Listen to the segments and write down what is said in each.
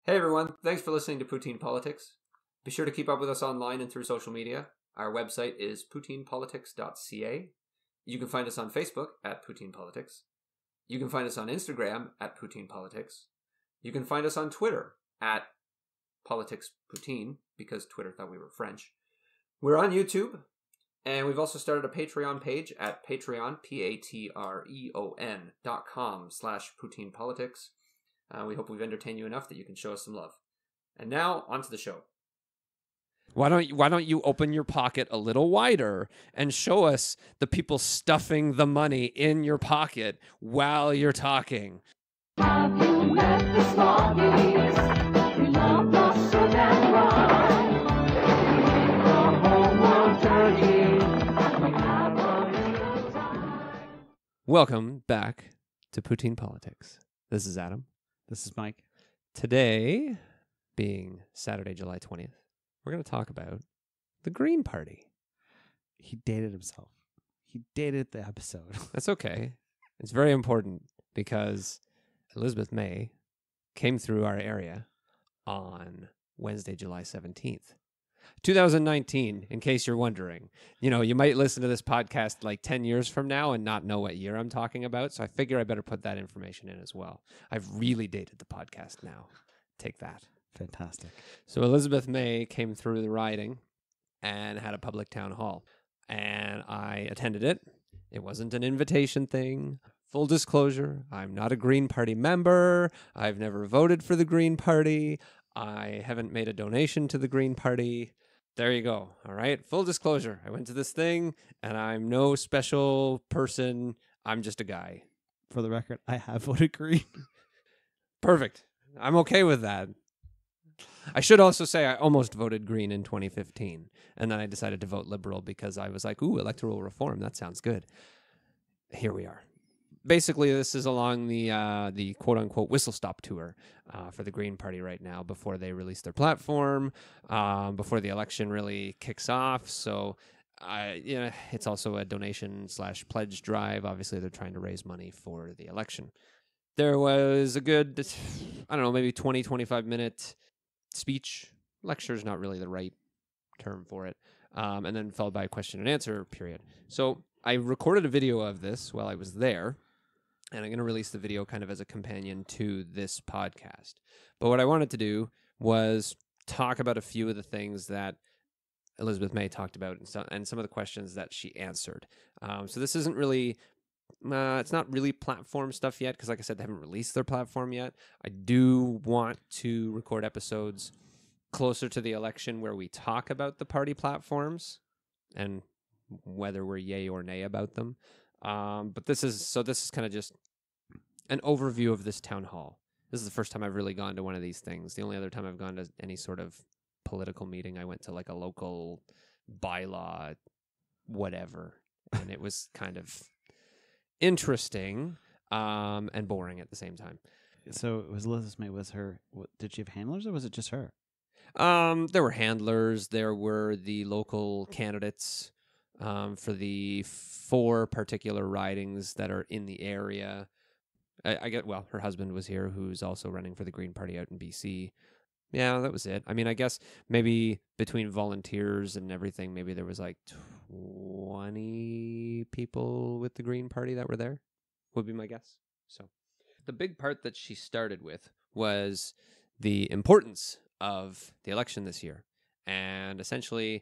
Hey everyone, thanks for listening to Poutine Politics. Be sure to keep up with us online and through social media. Our website is poutinepolitics.ca. You can find us on Facebook at Poutine Politics. You can find us on Instagram at Poutine Politics. You can find us on Twitter at Politics Poutine, because Twitter thought we were French. We're on YouTube, and we've also started a Patreon page at Patreon, patreon.com/Poutine Politics. We hope we've entertained you enough that you can show us some love. And now, on to the show. Why don't you open your pocket a little wider and show us the people stuffing the money in your pocket while you're talking? Have you met the Smarties? We love mustard and rye. We make the whole world dirty. We have a little time. Welcome back to Poutine Politics. This is Adam. This is Mike. Today, being Saturday, July 20th, we're going to talk about the Green Party. He dated himself. He dated the episode. That's okay. It's very important because Elizabeth May came through our area on Wednesday, July 17th. 2019, in case you're wondering. You know, you might listen to this podcast like 10 years from now and not know what year I'm talking about, so I figure I better put that information in as well. I've really dated the podcast now. Take that. Fantastic. So Elizabeth May came through the riding and had a public town hall, and I attended it. It wasn't an invitation thing. Full disclosure, I'm not a Green Party member. I've never voted for the Green Party. I haven't made a donation to the Green Party. There you go. All right. Full disclosure. I went to this thing and I'm no special person. I'm just a guy. For the record, I have voted green. Perfect. I'm okay with that. I should also say I almost voted green in 2015. And then I decided to vote liberal because I was like, ooh, electoral reform. That sounds good. Here we are. Basically, this is along the quote-unquote whistle-stop tour for the Green Party right now before they release their platform, before the election really kicks off. So, it's also a donation/pledge drive. Obviously, they're trying to raise money for the election. There was a good, I don't know, maybe 20, 25-minute speech. Lecture is not really the right term for it. And then followed by a question and answer period. So I recorded a video of this while I was there. And I'm going to release the video kind of as a companion to this podcast. But what I wanted to do was talk about a few of the things that Elizabeth May talked about and some of the questions that she answered. So this isn't really, it's not really platform stuff yet, because like I said, they haven't released their platform yet. I do want to record episodes closer to the election where we talk about the party platforms and whether we're yay or nay about them. But this is kind of just an overview of this town hall. This is the first time I've really gone to one of these things. The only other time I've gone to any sort of political meeting, I went to like a local bylaw, whatever. And it was kind of interesting, and boring at the same time. So it was Elizabeth May. Did she have handlers or was it just her? There were handlers. There were the local candidates for the 4 particular ridings that are in the area. Her husband was here, who's also running for the Green Party out in BC. Yeah, that was it. I mean, I guess maybe between volunteers and everything, maybe there was like 20 people with the Green Party that were there, would be my guess. So the big part that she started with was the importance of the election this year. And essentially,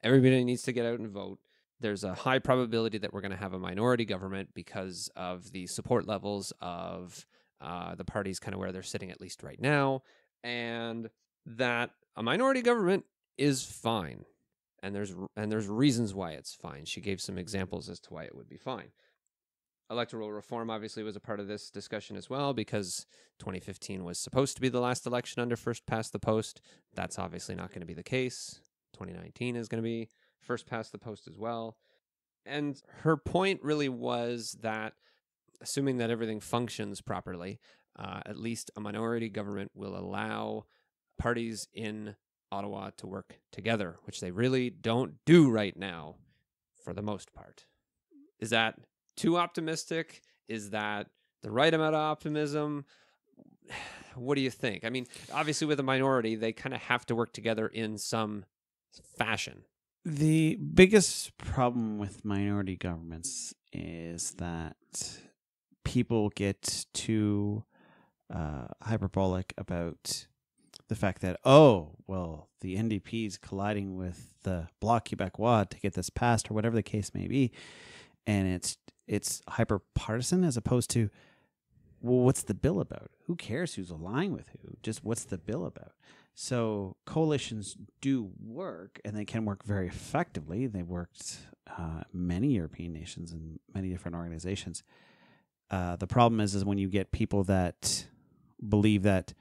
everybody needs to get out and vote. There's a high probability that we're going to have a minority government because of the support levels of the parties kind of where they're sitting, at least right now, and that a minority government is fine. And there's reasons why it's fine. She gave some examples as to why it would be fine. Electoral reform obviously was a part of this discussion as well, because 2015 was supposed to be the last election under first past the post. That's obviously not going to be the case. 2019 is going to be first past the post as well. And her point really was that, assuming that everything functions properly, at least a minority government will allow parties in Ottawa to work together, which they really don't do right now for the most part. Is that too optimistic? Is that the right amount of optimism? what do you think? I mean, obviously with a minority, they kind of have to work together in some fashion. The biggest problem with minority governments is that people get too hyperbolic about the fact that, oh, well, the NDP is colliding with the Bloc Québécois to get this passed, or whatever the case may be, and it's hyper partisan as opposed to, well, what's the bill about? Who cares who's aligning with who? Just what's the bill about? So coalitions do work, and they can work very effectively. They worked many European nations and many different organizations. The problem is when you get people that believe that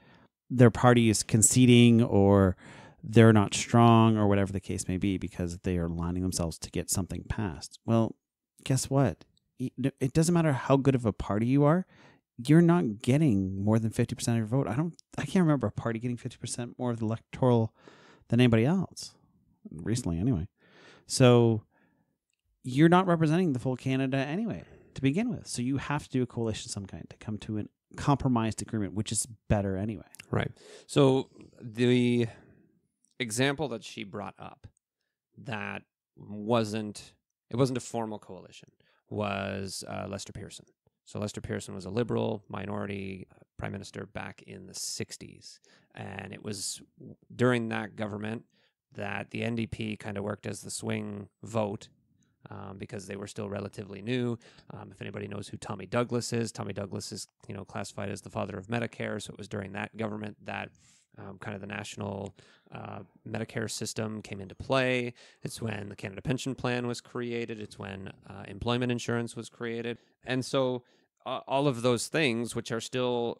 their party is conceding or they're not strong or whatever the case may be because they are aligning themselves to get something passed. Well, guess what? It doesn't matter how good of a party you are. You're not getting more than 50% of your vote. I can't remember a party getting 50% more of the electoral than anybody else recently anyway. So you're not representing the full Canada anyway to begin with. So you have to do a coalition of some kind to come to a compromised agreement, which is better anyway. Right. So the example that she brought up that wasn't a formal coalition was Lester Pearson. So Lester Pearson was a Liberal minority prime minister back in the 60s. And it was during that government that the NDP kind of worked as the swing vote because they were still relatively new. If anybody knows who Tommy Douglas is classified as the father of Medicare. So it was during that government that kind of the national Medicare system came into play. It's when the Canada Pension Plan was created. It's when employment insurance was created. And so all of those things, which are still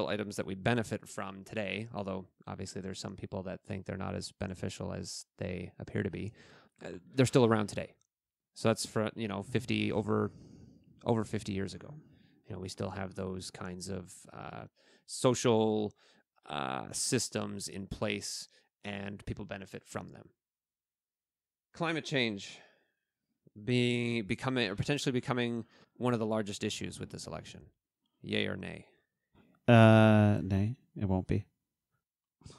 items that we benefit from today, although obviously there's some people that think they're not as beneficial as they appear to be, they're still around today. So that's for 50 over 50 years ago. We still have those kinds of social systems in place, and people benefit from them. Climate change potentially becoming one of the largest issues with this election. Yay or nay? Nay, it won't be.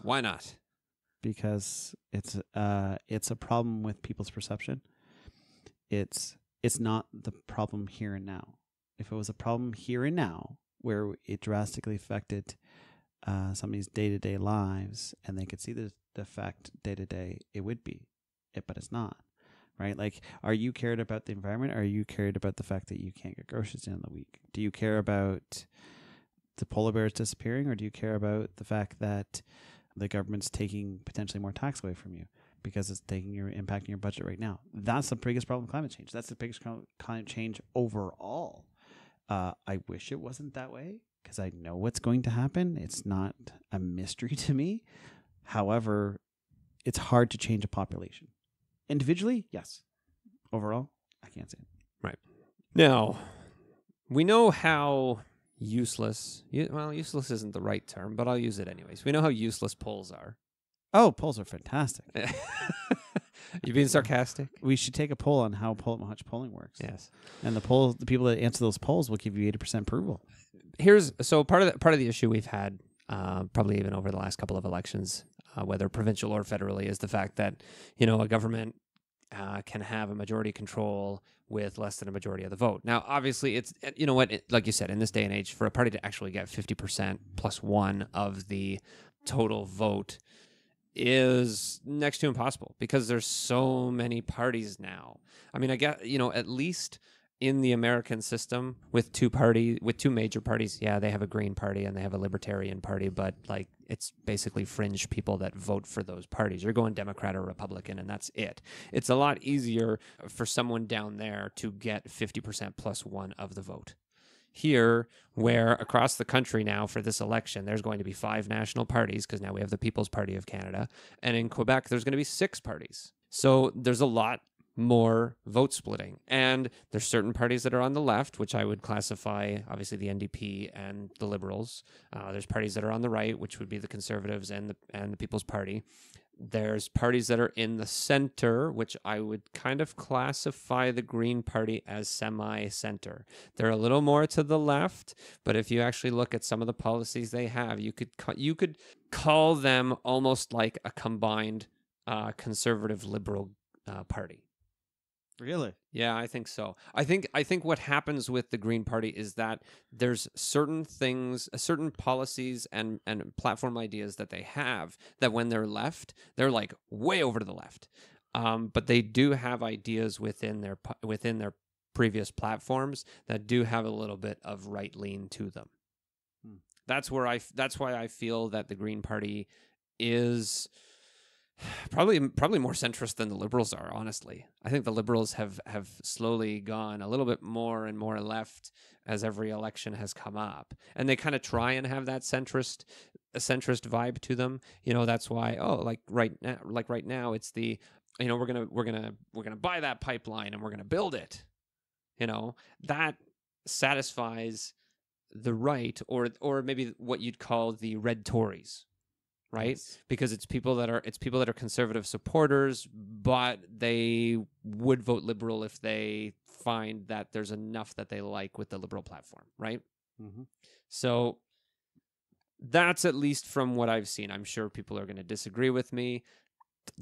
Why not? Because it's a problem with people's perception. It's not the problem here and now. If it was a problem here and now, where it drastically affected somebody's day-to-day lives, and they could see the effect day-to-day, it would be. But it's not, right? Like, are you cared about the environment, or are you cared about the fact that you can't get groceries in the week? Do you care about the polar bears disappearing, or do you care about the fact that the government's taking potentially more tax away from you because it's impacting your budget right now? That's the biggest problem with climate change. That's the biggest climate change overall. I wish it wasn't that way, because I know what's going to happen. It's not a mystery to me. However, it's hard to change a population. Individually, yes. Overall, I can't say it. Right. Now, we know how useless isn't the right term, but I'll use it anyways. We know how useless polls are. Oh, polls are fantastic. You being sarcastic? We should take a poll on how much polling works. Yes. And the people that answer those polls will give you 80% approval. So part of the issue we've had, probably even over the last couple of elections, whether provincial or federally, is the fact that a government can have a majority control with less than a majority of the vote. Now, obviously, it's like you said, in this day and age, for a party to actually get 50% plus one of the total vote is next to impossible, because there's so many parties now. I mean, I guess, at least in the American system with two major parties, yeah, they have a Green Party and they have a Libertarian Party, but like it's basically fringe people that vote for those parties. You're going Democrat or Republican, and that's it. It's a lot easier for someone down there to get 50% plus one of the vote. Here, where across the country now for this election, there's going to be 5 national parties, because now we have the People's Party of Canada. And in Quebec, there's going to be 6 parties. So there's a lot more vote splitting. And there's certain parties that are on the left, which I would classify, obviously, the NDP and the Liberals. There's parties that are on the right, which would be the Conservatives and the People's Party. There's parties that are in the center, which I would kind of classify the Green Party as semi-center. They're a little more to the left, but if you actually look at some of the policies they have, you could call them almost like a combined conservative liberal party. Really? Yeah, I think so. I think what happens with the Green Party is that there's certain things, certain policies and platform ideas that they have that when they're left, they're like way over to the left. But they do have ideas within their previous platforms that do have a little bit of right lean to them. That's why I feel that the Green Party is probably more centrist than the Liberals are, honestly. I think the Liberals have slowly gone a little bit more and more left as every election has come up. And they kind of try and have that centrist vibe to them. You know, that's why right now it's the, you know, we're going to buy that pipeline and we're going to build it. You know, that satisfies the right or maybe what you'd call the red Tories. Right? Yes. Because it's people that are conservative supporters, but they would vote liberal if they find that there's enough that they like with the liberal platform, right? Mm-hmm. So that's at least from what I've seen. I'm sure people are going to disagree with me.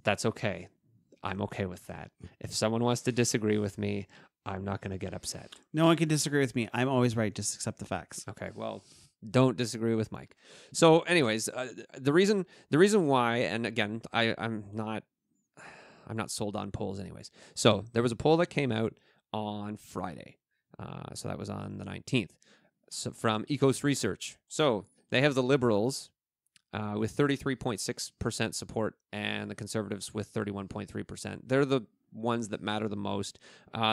That's okay. I'm okay with that. If someone wants to disagree with me, I'm not going to get upset. No one can disagree with me. I'm always right. Just accept the facts. Okay, well, don't disagree with Mike. So anyways, the reason why, and again, I'm not sold on polls anyways. So there was a poll that came out on Friday. So that was on the 19th. So from Ecos Research. So they have the Liberals with 33.6% support and the Conservatives with 31.3%. They're the ones that matter the most.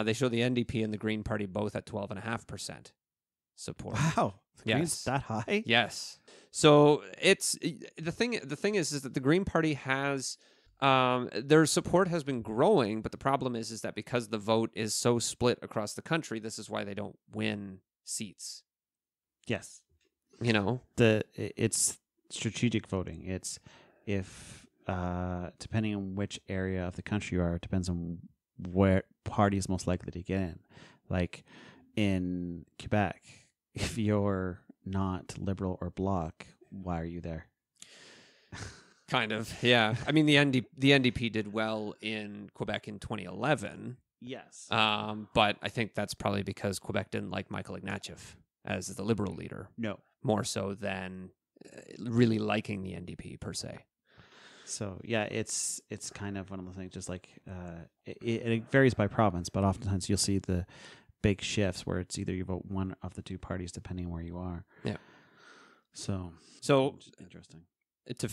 They show the NDP and the Green Party both at 12.5% support. Wow. Yes. Green's that high? Yes. So it's the thing is that the Green Party has their support has been growing, but the problem is that because the vote is so split across the country, this is why they don't win seats. Yes. You know, it's strategic voting. It's if depending on which area of the country you are, it depends on where party is most likely to get in. Like in Quebec, if you're not liberal or bloc, why are you there? Kind of, yeah. I mean, the NDP did well in Quebec in 2011. Yes. But I think that's probably because Quebec didn't like Michael Ignatieff as the liberal leader. No. More so than really liking the NDP per se. So yeah, it's kind of one of the things. Just like it varies by province, but oftentimes you'll see the big shifts where it's either you vote one of the two parties depending on where you are. Yeah. So interesting. To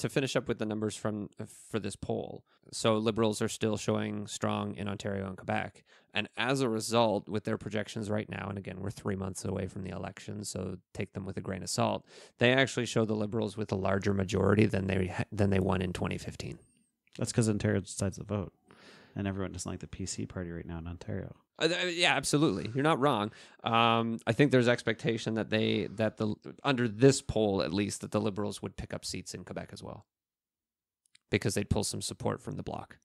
finish up with the numbers for this poll, so Liberals are still showing strong in Ontario and Quebec, and as a result, with their projections right now, and again we're 3 months away from the election, so take them with a grain of salt. They actually show the Liberals with a larger majority than they won in 2015. That's because Ontario decides to vote, and everyone doesn't like the PC party right now in Ontario. Yeah, absolutely. You're not wrong. I think there's expectation that under this poll at least that the Liberals would pick up seats in Quebec as well, because they'd pull some support from the Bloc.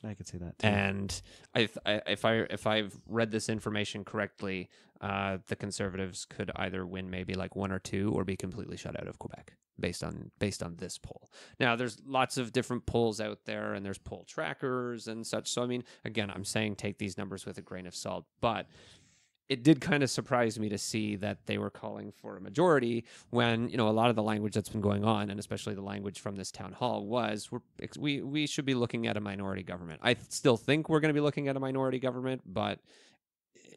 I could see that too. And if I've read this information correctly, the Conservatives could either win maybe like one or two, or be completely shut out of Quebec based on this poll. Now, there's lots of different polls out there, and there's poll trackers and such. So I mean, again, I'm saying take these numbers with a grain of salt, but it did kind of surprise me to see that they were calling for a majority when, you know, a lot of the language that's been going on, and especially the language from this town hall, was we should be looking at a minority government. I still think we're going to be looking at a minority government, but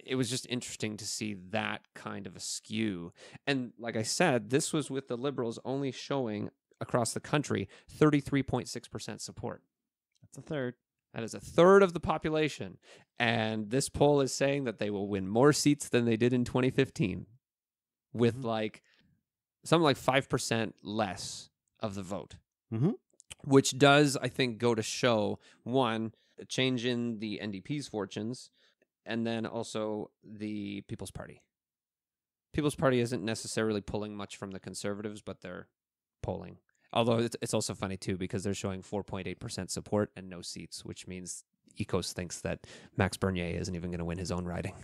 it was just interesting to see that kind of a skew. And like I said, this was with the Liberals only showing across the country 33.6% support. That's a third. That is a third of the population. And this poll is saying that they will win more seats than they did in 2015 with something like 5% less of the vote, which does, I think, go to show, one, a change in the NDP's fortunes, and then also the People's Party. People's Party isn't necessarily pulling much from the Conservatives, but they're polling. Although it's also funny too because they're showing 4.8% support and no seats, which means Ecos thinks that Max Bernier isn't even going to win his own riding.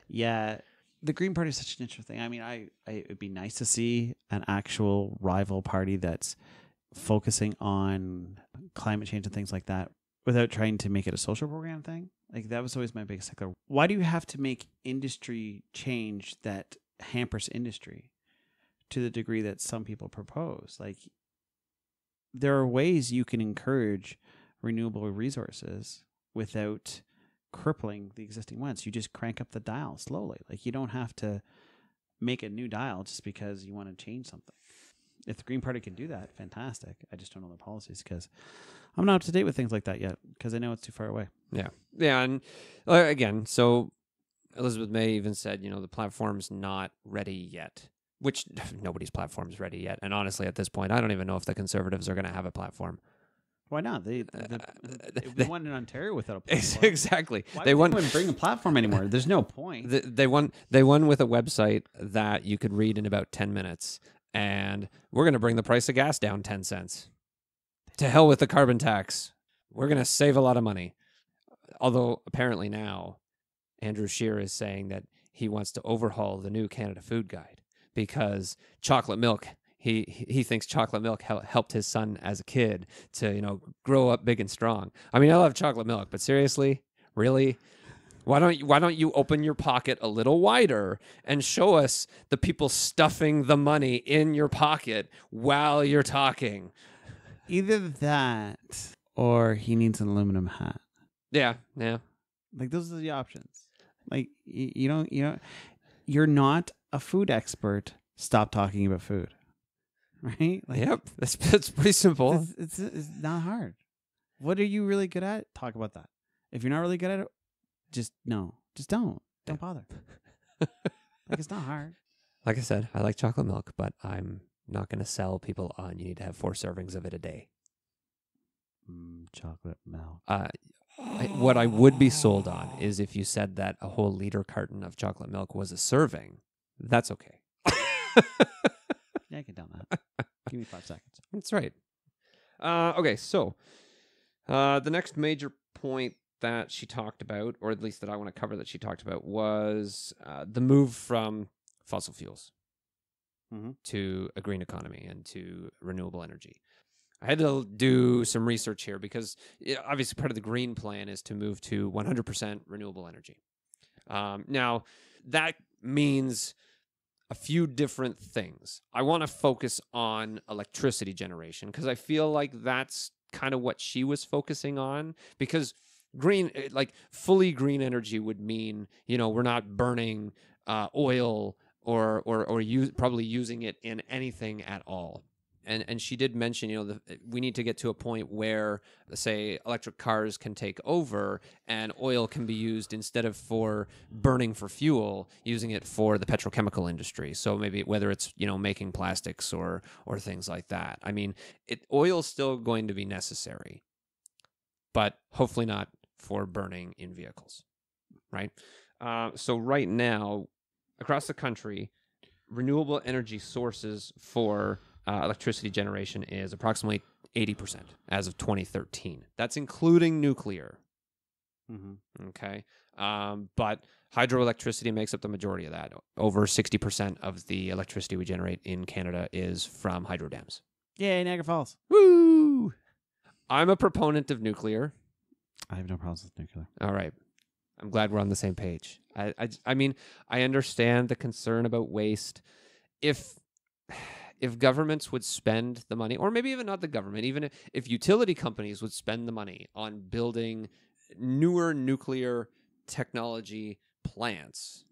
Yeah, the Green Party is such an interesting thing. I mean, it'd be nice to see an actual rival party that's focusing on climate change and things like that without trying to make it a social program thing. Like, that was always my biggest stickler. Why do you have to make industry change that hampers industry to the degree that some people propose? Like, there are ways you can encourage renewable resources without crippling the existing ones. You just crank up the dial slowly. Like, you don't have to make a new dial just because you want to change something. If the Green Party can do that, fantastic. I just don't know their policies because I'm not up to date with things like that yet because I know it's too far away. Yeah. Yeah. And again, so Elizabeth May even said, the platform's not ready yet, which nobody's platform's ready yet. And honestly, at this point, I don't even know if the Conservatives are going to have a platform. Why not? They won in Ontario without a platform. Exactly. Why They would won. anyone bring a platform anymore? There's no point. They won with a website that you could read in about 10 minutes. And we're going to bring the price of gas down 10 cents. To hell with the carbon tax. We're going to save a lot of money. Although apparently now Andrew Scheer is saying that he wants to overhaul the new Canada Food Guide because chocolate milk, he thinks chocolate milk helped his son as a kid to, grow up big and strong. I mean, I love chocolate milk, but seriously, really? Why don't you open your pocket a little wider and show us the people stuffing the money in your pocket while you're talking? Either that or he needs an aluminum hat. Yeah. Like, those are the options. Like, you're not a food expert. Stop talking about food. Right? Like, Yep. That's pretty simple. It's not hard. What are you really good at? Talk about that. If you're not really good at it, just don't bother. Like, it's not hard. Like I said, I like chocolate milk, but I'm not going to sell people on you need to have 4 servings of it a day. Chocolate milk. What I would be sold on is if you said that a whole liter carton of chocolate milk was a serving. That's okay. Yeah, I can down that. Give me 5 seconds. That's right. Okay, so the next major point that she talked about, or at least that I want to cover that she talked about, was the move from fossil fuels to a green economy and to renewable energy. I had to do some research here because obviously part of the green plan is to move to 100% renewable energy. Now, that means a few different things. I want to focus on electricity generation because I feel like that's kind of what she was focusing on, because green, like fully green energy would mean, we're not burning oil or probably using it in anything at all. And she did mention, we need to get to a point where, say, electric cars can take over and oil can be used instead of for burning for fuel, using it for the petrochemical industry. So maybe whether it's, making plastics or things like that. I mean, oil's still going to be necessary, but hopefully not for burning in vehicles, right? So right now, across the country, renewable energy sources for electricity generation is approximately 80% as of 2013. That's including nuclear. Okay. But hydroelectricity makes up the majority of that. Over 60% of the electricity we generate in Canada is from hydro dams. Yay, Niagara Falls. Woo! I'm a proponent of nuclear. I have no problems with nuclear. All right. I'm glad we're on the same page. I mean, I understand the concern about waste. If governments would spend the money, or maybe even not the government, even if utility companies would spend the money on building newer nuclear technology plants,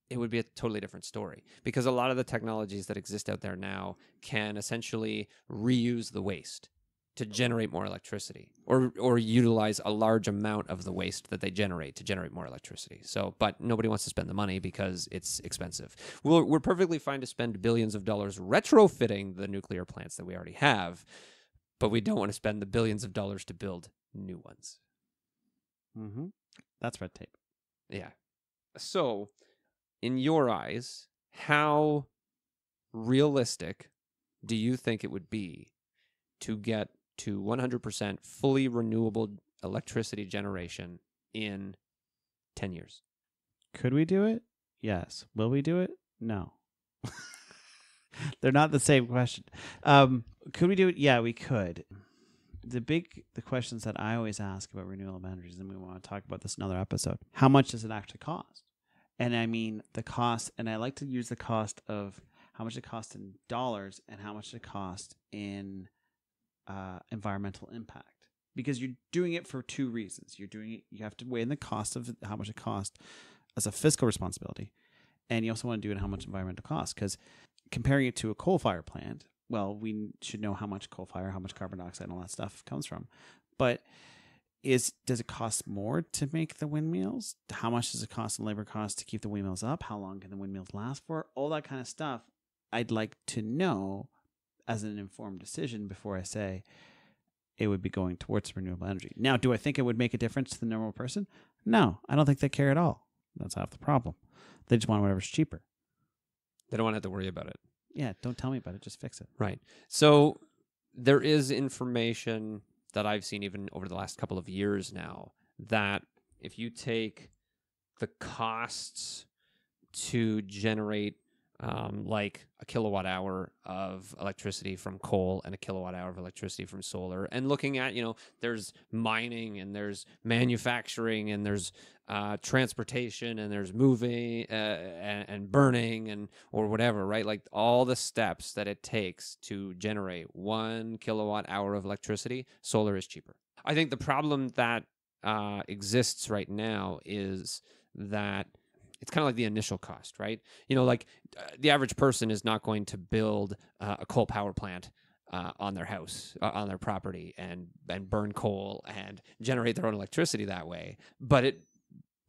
it would be a totally different story. Because a lot of the technologies that exist out there now can essentially reuse the waste to generate more electricity, or utilize a large amount of the waste that they generate to generate more electricity. So, but nobody wants to spend the money because it's expensive. We're perfectly fine to spend billions of dollars retrofitting the nuclear plants that we already have, but we don't want to spend the billions of dollars to build new ones. That's red tape. Yeah. So, in your eyes, how realistic do you think it would be to get to 100% fully renewable electricity generation in 10 years. Could we do it? Yes. Will we do it? No. They're not the same question. Could we do it? Yeah, we could. The questions that I always ask about renewable energies, and we want to talk about this in another episode. How much does it actually cost? And I mean the cost, and I like to use the cost of how much it costs in dollars and how much it costs in environmental impact. Because you're doing it for two reasons. You're doing it, you have to weigh in the cost of how much it costs as a fiscal responsibility, and you also want to do it how much environmental cost. Because comparing it to a coal-fired plant, well, we should know how much coal fire, how much carbon dioxide, and all that stuff comes from. But does it cost more to make the windmills? How much does it cost in labor costs to keep the windmills up? How long can the windmills last for? All that kind of stuff I'd like to know as an informed decision before I say it would be going towards renewable energy. Now, do I think it would make a difference to the normal person? No, I don't think they care at all. That's half the problem. They just want whatever's cheaper. They don't want to have to worry about it. Yeah, don't tell me about it. Just fix it. Right. So there is information that I've seen even over the last couple of years now that if you take the costs to generate like a kilowatt hour of electricity from coal and a kilowatt hour of electricity from solar, and looking at, there's mining and there's manufacturing and there's transportation and there's moving and burning and or whatever, right? Like all the steps that it takes to generate 1 kilowatt hour of electricity, solar is cheaper. I think the problem that exists right now is that it's kind of like the initial cost, right? The average person is not going to build a coal power plant on their house, on their property, and burn coal and generate their own electricity that way. But it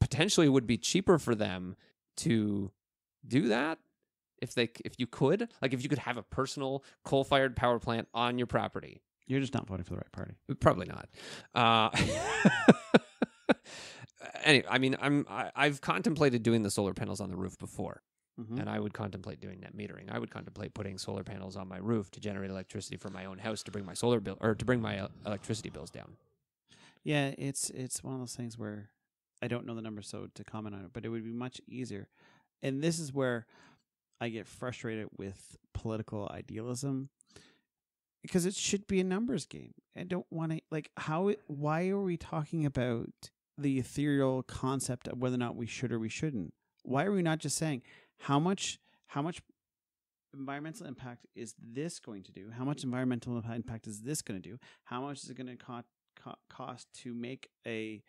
potentially would be cheaper for them to do that if you could have a personal coal-fired power plant on your property. You're just not voting for the right party. Probably not. Anyway, I mean, I've contemplated doing the solar panels on the roof before, and I would contemplate doing net metering. I would contemplate putting solar panels on my roof to generate electricity for my own house to bring my solar bill or to bring my electricity bills down. Yeah, it's one of those things where I don't know the numbers, so to comment on it, but it would be much easier. And this is where I get frustrated with political idealism, because it should be a numbers game. I don't want to why are we talking about the ethereal concept of whether or not we should or we shouldn't? Why are we not just saying how much environmental impact is this going to do? How much environmental impact is this going to do? How much is it going to cost to make a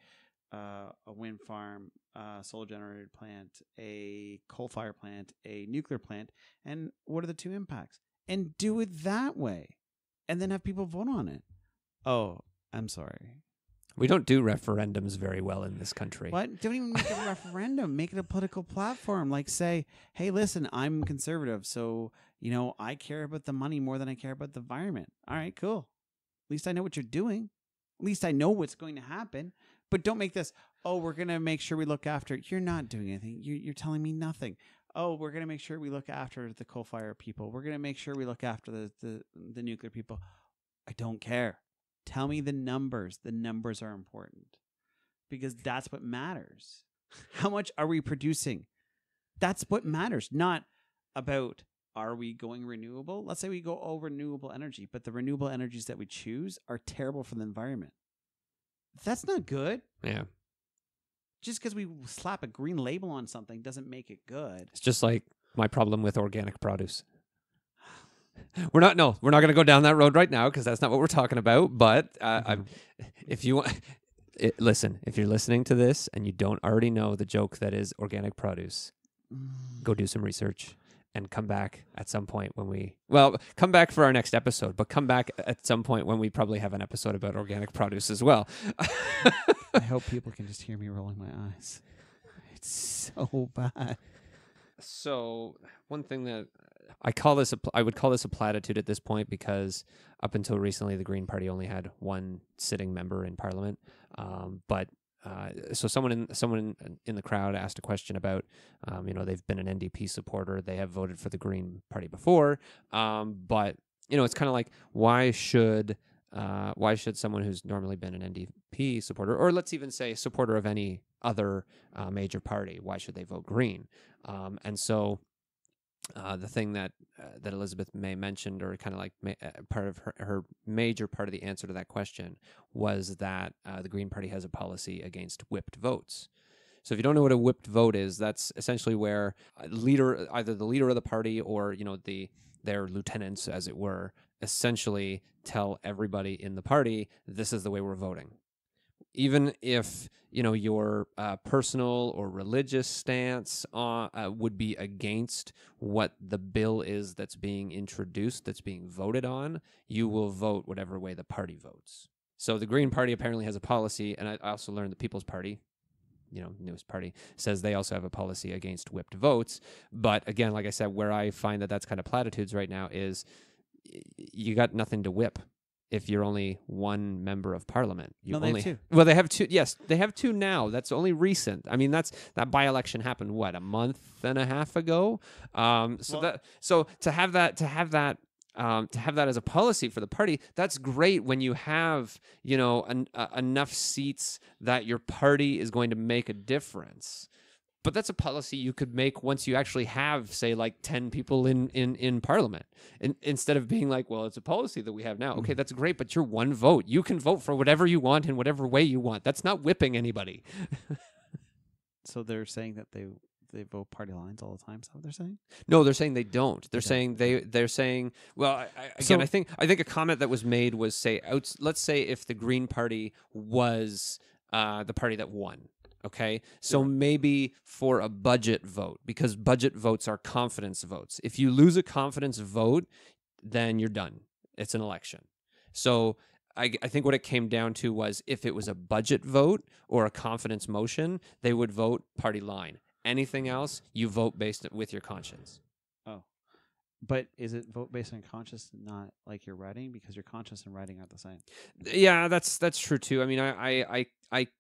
wind farm, a solar generated plant, a coal fire plant, a nuclear plant, and what are the two impacts? And do it that way, and then have people vote on it. Oh, I'm sorry. We don't do referendums very well in this country. What? Don't even make a referendum. Make it a political platform. Like say, hey, listen, I'm conservative, so I care about the money more than I care about the environment. All right, cool. At least I know what you're doing. At least I know what's going to happen. But don't make this, oh, we're going to make sure we look after it. You're not doing anything. You're telling me nothing. Oh, we're going to make sure we look after the coal-fired people. We're going to make sure we look after the nuclear people. I don't care. Tell me the numbers. The numbers are important because that's what matters. How much are we producing? That's what matters, not about are we going renewable? Let's say we go over renewable energy, but the renewable energies that we choose are terrible for the environment. That's not good. Yeah. Just because we slap a green label on something doesn't make it good. It's just like my problem with organic produce. We're not going to go down that road right now because that's not what we're talking about. But if you want, listen, if you're listening to this and you don't already know the joke that is organic produce, go do some research and come back at some point come back for our next episode, but come back at some point when we probably have an episode about organic produce as well. I hope people can just hear me rolling my eyes. It's so bad. So one thing that I would call this a platitude at this point, because up until recently, the Green Party only had one sitting member in Parliament. So someone in the crowd asked a question about, they've been an NDP supporter. They have voted for the Green Party before, but it's kind of like why should someone who's normally been an NDP supporter, or let's even say supporter of any other major party, why should they vote Green? And so the thing that Elizabeth May mentioned, or kind of like part of her major part of the answer to that question, was that the Green Party has a policy against whipped votes. So if you don't know what a whipped vote is, that's essentially where either the leader of the party or their lieutenants, as it were, essentially tell everybody in the party, this is the way we're voting. Even if your personal or religious stance would be against what the bill is that's being introduced, that's being voted on, you will vote whatever way the party votes. So the Green Party apparently has a policy, and I also learned the People's Party, newest party, says they also have a policy against whipped votes. But again, like I said, where I find that that's kind of platitudes right now is you got nothing to whip if you're only one member of parliament. They have two. Well, they have two. Yes, they have two now. That's only recent. I mean, that by-election happened a month and a half ago. So to have that as a policy for the party, that's great when you have enough seats that your party is going to make a difference. But that's a policy you could make once you actually have, say, like 10 people in parliament, instead of being like, well, it's a policy that we have now. Okay, that's great, but you're one vote. You can vote for whatever you want in whatever way you want. That's not whipping anybody. So they're saying that they vote party lines all the time. Is that what they're saying? No, they're saying they don't. They're saying they're saying. Well, I think a comment that was made was let's say if the Green Party was the party that won. Okay, so maybe for a budget vote, because budget votes are confidence votes. If you lose a confidence vote, then you're done. It's an election. So I think what it came down to was if it was a budget vote or a confidence motion, they would vote party line. Anything else, you vote based with your conscience. Oh, but is it vote based on conscience, not like your writing? Because your conscience and writing aren't the same. Yeah, that's true too. I mean, I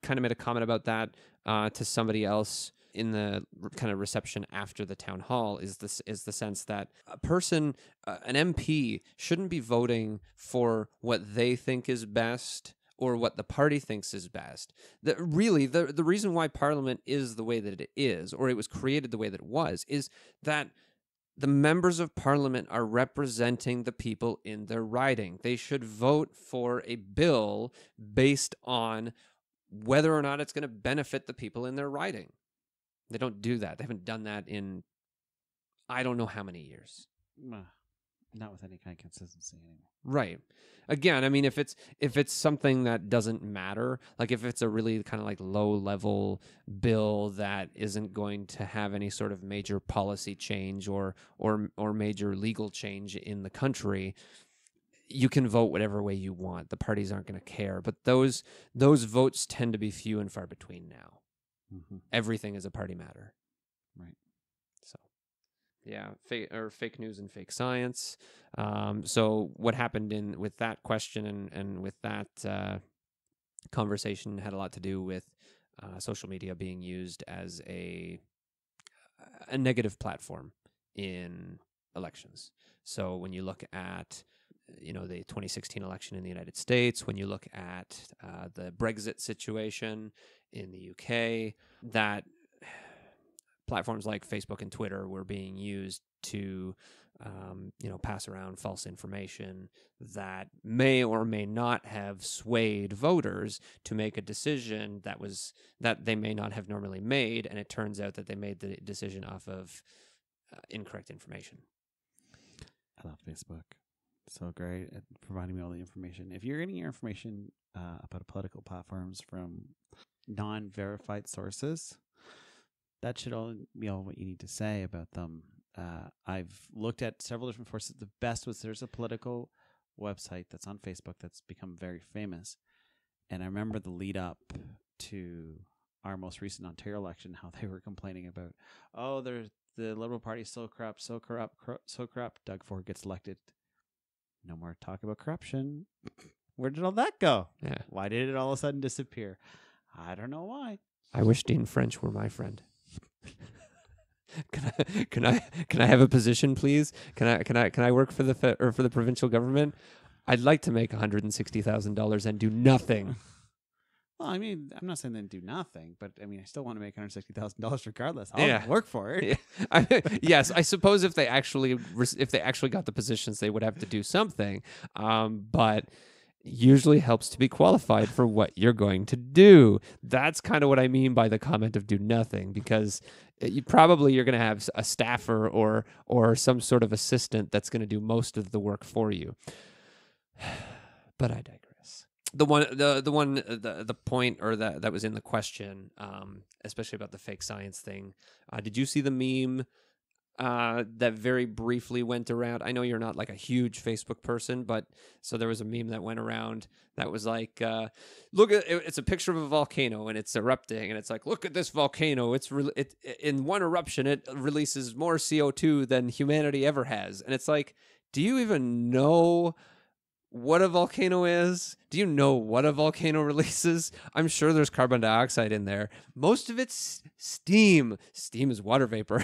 kind of made a comment about that to somebody else in the kind of reception after the town hall. Is the sense that a person, an MP, shouldn't be voting for what they think is best or what the party thinks is best. The reason why Parliament is the way that it is, or it was created the way that it was, is that the members of Parliament are representing the people in their riding. They should vote for a bill based on whether or not it's going to benefit the people in their riding. They don't do that. They haven't done that in I don't know how many years. Not with any kind of consistency anymore. Right. Again, I mean, if it's something that doesn't matter, like if it's a really kind of like low level bill that isn't going to have any sort of major policy change or major legal change in the country, you can vote whatever way you want. The parties aren't going to care. But those votes tend to be few and far between now. Mm-hmm. Everything is a party matter. Right. So, yeah, fake news and fake science. So what happened with that question and with that conversation had a lot to do with social media being used as a negative platform in elections. So when you look at the 2016 election in the United States, when you look at the Brexit situation in the UK, that platforms like Facebook and Twitter were being used to pass around false information that may or may not have swayed voters to make a decision that they may not have normally made, and it turns out that they made the decision off of incorrect information. I love Facebook. So great at providing me all the information. If you're getting your information about political platforms from non-verified sources, that should all be all what you need to say about them. I've looked at several different sources. The best was there's a political website that's on Facebook that's become very famous. And I remember the lead up to our most recent Ontario election, how they were complaining about, the Liberal Party is so corrupt, so corrupt. Doug Ford gets elected. No more talk about corruption. Where did all that go? Yeah. Why did it all of a sudden disappear? I don't know why. I wish Dean French were my friend. Can I have a position, please? Can I work for the or for the provincial government? I'd like to make $160,000 and do nothing. Well, I mean, I'm not saying then do nothing, but I mean, I still want to make $160,000 regardless. I'll Yeah. work for it. Yes, I suppose if they actually got the positions, they would have to do something. But usually helps to be qualified for what you're going to do. That's kind of what I mean by the comment of do nothing, because you're going to have a staffer or some sort of assistant that's going to do most of the work for you. But I digress. The point, or that was in the question, especially about the fake science thing. Did you see the meme that very briefly went around? I know you're not like a huge Facebook person, but so there was a meme that went around that was like, look at it's a picture of a volcano and it's erupting, and it's like, look at this volcano. It in one eruption it releases more CO2 than humanity ever has, and it's like, do you even know what a volcano is? Do you know what a volcano releases? I'm sure there's carbon dioxide in there. Most of it's steam. Steam is water vapor.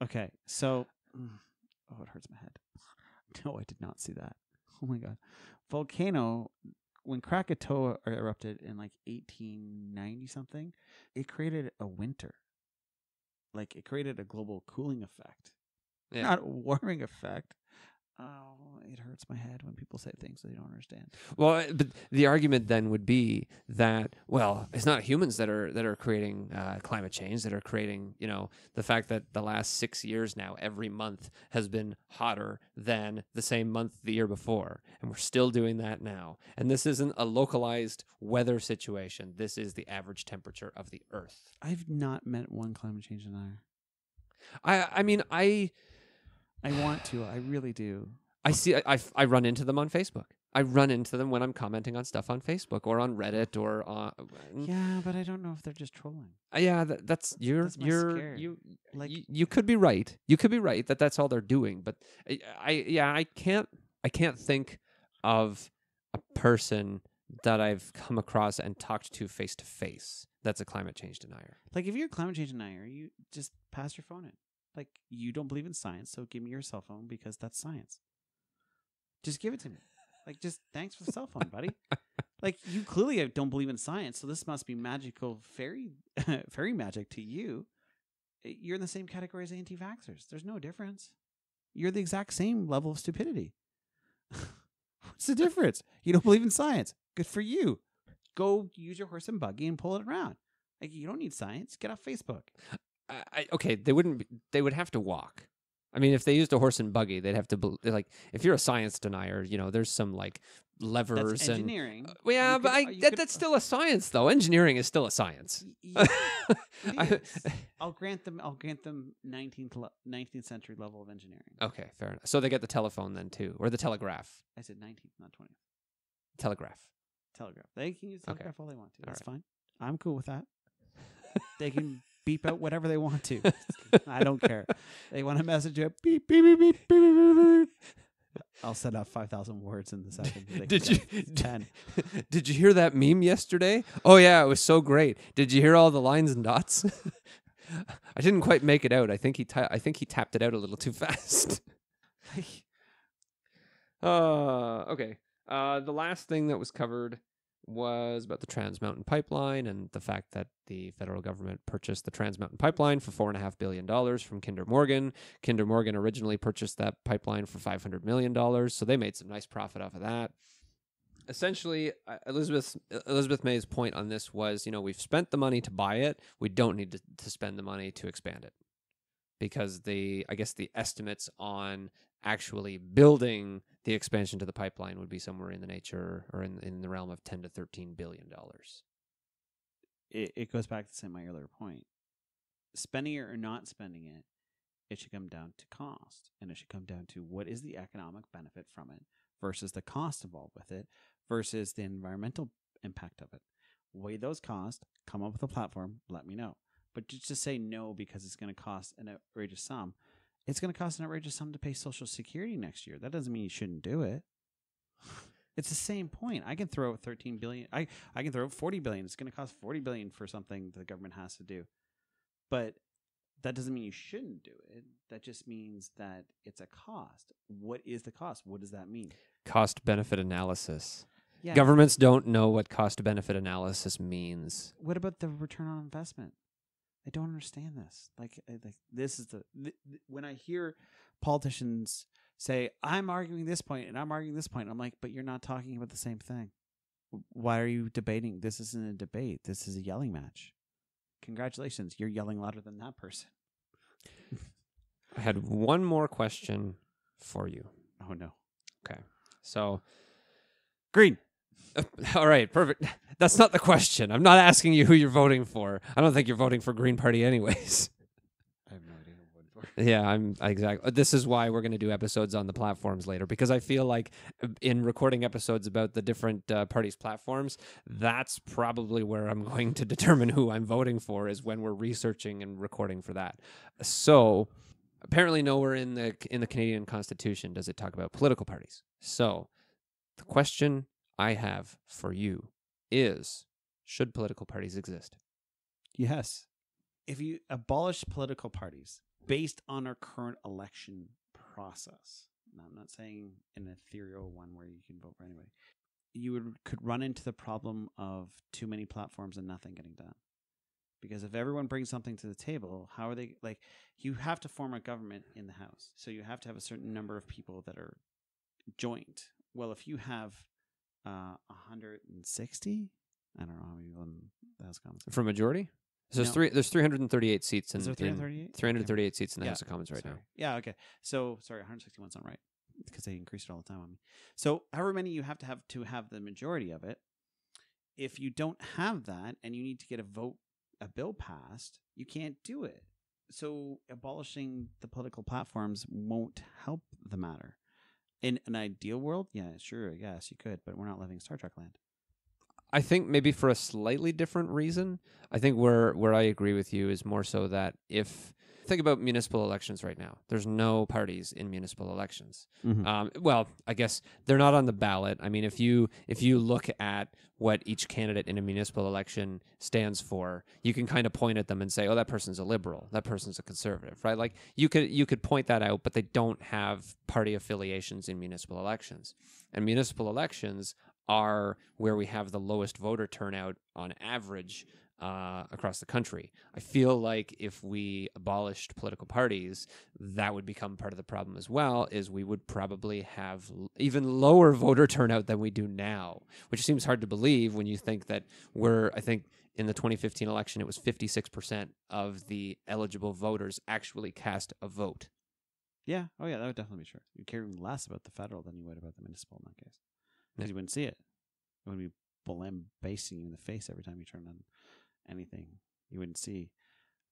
Okay, so it hurts my head. No, I did not see that. Oh my god. Volcano, when Krakatoa erupted in like 1890 something, it created a winter. Like, it created a global cooling effect. Yeah. Not a warming effect. Oh, it hurts my head when people say things they don't understand. Well, but the argument then would be that, well, it's not humans that are creating climate change, that are creating, the fact that the last 6 years now, every month has been hotter than the same month the year before. And we're still doing that now. And this isn't a localized weather situation. This is the average temperature of the Earth. I've not met one climate change denier. I want to. I really do. I run into them on Facebook. I run into them when I'm commenting on stuff on Facebook or on Reddit or on. Yeah, but I don't know if they're just trolling. Yeah, That's my scare. You could be right. You could be right that that's all they're doing. But I can't think of a person that I've come across and talked to face that's a climate change denier. Like, if you're a climate change denier, you just pass your phone in. Like, you don't believe in science, so give me your cell phone because that's science. Just give it to me. Like, just thanks for the cell phone, buddy. Like, you clearly don't believe in science, so this must be magical fairy magic to you. You're in the same category as anti-vaxxers. There's no difference. You're the exact same level of stupidity. What's the difference? You don't believe in science. Good for you. Go use your horse and buggy and pull it around. Like, you don't need science. Get off Facebook. Okay, they would have to walk. I mean, if they used a horse and buggy, they'd have to, like, if you're a science denier, there's some, like, levers. That's engineering. And yeah, that's still a science, though. Engineering is still a science. Yeah, it is. I'll grant them 19th century level of engineering. Okay, fair enough. So they get the telephone then, too, or the telegraph. I said 19th, not 20th. Telegraph. They can use telegraph all they want to. That's right. fine. I'm cool with that. They can beep out whatever they want to. I don't care. They want a message up, beep, beep, beep, beep, beep, beep, beep. I'll send out 5,000 words in the second. Did you hear that meme yesterday? Oh yeah, it was so great. Did you hear all the lines and dots? I didn't quite make it out. I think he tapped it out a little too fast. Okay. The last thing that was covered was about the Trans Mountain Pipeline and the fact that the federal government purchased the Trans Mountain Pipeline for $4.5 billion from Kinder Morgan. Kinder Morgan originally purchased that pipeline for $500 million, so they made some nice profit off of that. Essentially, Elizabeth May's point on this was, we've spent the money to buy it. We don't need to spend the money to expand it, because I guess the estimates on actually building the expansion to the pipeline would be somewhere in the nature or in the realm of $10 to $13 billion. It goes back to my earlier point. Spending it or not spending it, it should come down to cost, and it should come down to what is the economic benefit from it versus the cost involved with it versus the environmental impact of it. Weigh those costs, come up with a platform, let me know. But just to say no because it's going to cost an outrageous sum, it's going to cost an outrageous sum to pay Social Security next year. That doesn't mean you shouldn't do it. It's the same point. I can throw out $13 billion. I can throw out $40 billion. It's going to cost $40 billion for something the government has to do. But that doesn't mean you shouldn't do it. That just means that it's a cost. What is the cost? What does that mean? Cost benefit analysis. Yeah. Governments don't know what cost benefit analysis means. What about the return on investment? I don't understand this. Like this is when I hear politicians say, "I'm arguing this point and I'm arguing this point," I'm like, "But you're not talking about the same thing. Why are you debating? This isn't a debate. This is a yelling match. Congratulations, you're yelling louder than that person." I had one more question for you. Oh no, Okay. So, green. all right, perfect. That's not the question. I'm not asking you who you're voting for. I don't think you're voting for Green Party anyways. I have no idea who I'm voting for. Yeah, exactly. This is why we're going to do episodes on the platforms later, because I feel like in recording episodes about the different parties' platforms, that's probably where I'm going to determine who I'm voting for, is when we're researching and recording for that. So apparently nowhere in the Canadian Constitution does it talk about political parties. So the question I have for you is, should political parties exist? Yes. If you abolish political parties based on our current election process, now I'm not saying an ethereal one where you can vote for anybody, you could run into the problem of too many platforms and nothing getting done. Because if everyone brings something to the table, how are they, like, you have to form a government in the House. So you have to have a certain number of people that are joint. Well, if you have 160, I don't know how many people in the House of Commons. For majority? So No. there's 338 seats in Is there 338? 338 seats in the Yeah. House of Commons right Sorry. now. Yeah, okay. So, sorry, 161's not right because they increase it all the time on me. So, however many you have to have the majority of it, if you don't have that and you need to get a bill passed, you can't do it. So, abolishing the political platforms won't help the matter. In an ideal world, yeah, sure, I guess you could, but we're not living in Star Trek land. I think maybe for a slightly different reason. I think where I agree with you is more so that think about municipal elections right now. There's no parties in municipal elections. Well, I guess they're not on the ballot. I mean, if you look at what each candidate in a municipal election stands for, you can kind of point at them and say, "Oh, that person's a liberal. That person's a conservative," right? Like you could point that out, but they don't have party affiliations in municipal elections. And municipal elections are where we have the lowest voter turnout on average across the country. I feel like if we abolished political parties, that would become part of the problem as well, is we would probably have even lower voter turnout than we do now, which seems hard to believe when you think that I think in the 2015 election, it was 56% of the eligible voters actually cast a vote. Yeah. Oh, yeah, that would definitely be true. You'd care less about the federal than you would about the municipal in that case. Because you wouldn't see it. It would be lambasting you in the face every time you turn on anything. You wouldn't see,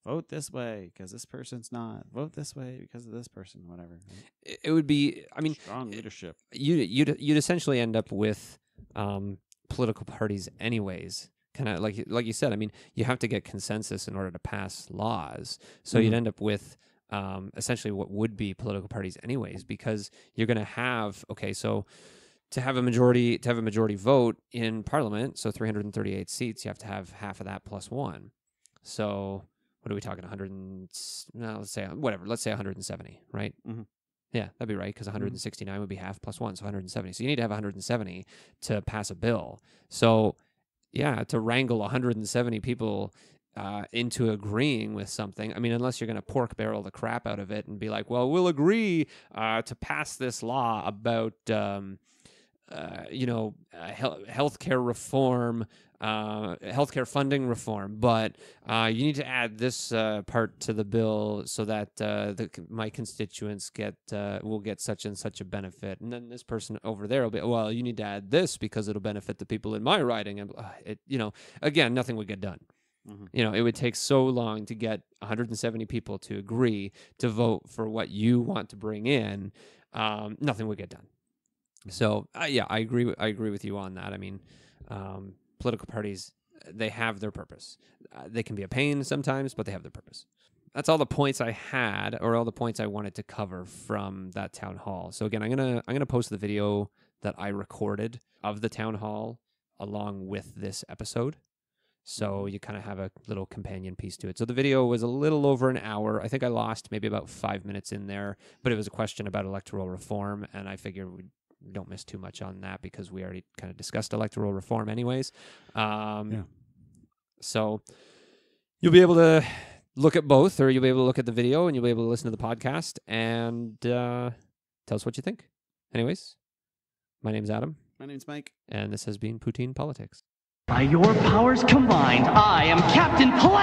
vote this way because this person's not. Vote this way because of this person, whatever. Right? It would be, I mean, strong leadership. You'd essentially end up with political parties anyways. Kind of like you said, I mean, you have to get consensus in order to pass laws. So you'd end up with essentially what would be political parties anyways, because you're going to have, so to have a majority vote in Parliament, so 338 seats, you have to have half of that plus one. So what are we talking? Let's say 170, right? Mm-hmm. Yeah, that'd be right, because 169 would be half plus one, so 170. So you need to have 170 to pass a bill. So yeah, to wrangle 170 people into agreeing with something. I mean, unless you're going to pork barrel the crap out of it and be like, well, we'll agree to pass this law about healthcare reform, healthcare funding reform, but you need to add this part to the bill so that my constituents will get such and such a benefit, and then this person over there will be, well, you need to add this because it'll benefit the people in my riding, and again, nothing would get done. Mm-hmm. It would take so long to get 170 people to agree to vote for what you want to bring in. Nothing would get done. So yeah, I agree with you on that. I mean, political parties, they have their purpose. They can be a pain sometimes, but they have their purpose. That's all the points I had, or all the points I wanted to cover from that town hall. So again, I'm gonna post the video that I recorded of the town hall along with this episode. So you kind of have a little companion piece to it. So the video was a little over an hour. I think I lost maybe about 5 minutes in there, but it was a question about electoral reform, and I figure we don't miss too much on that because we already kind of discussed electoral reform anyways. So you'll be able to look at both, or you'll be able to look at the video and you'll be able to listen to the podcast and tell us what you think. Anyways, my name's Adam. My name's Mike. And this has been Poutine Politics. By your powers combined, I am Captain Polaris!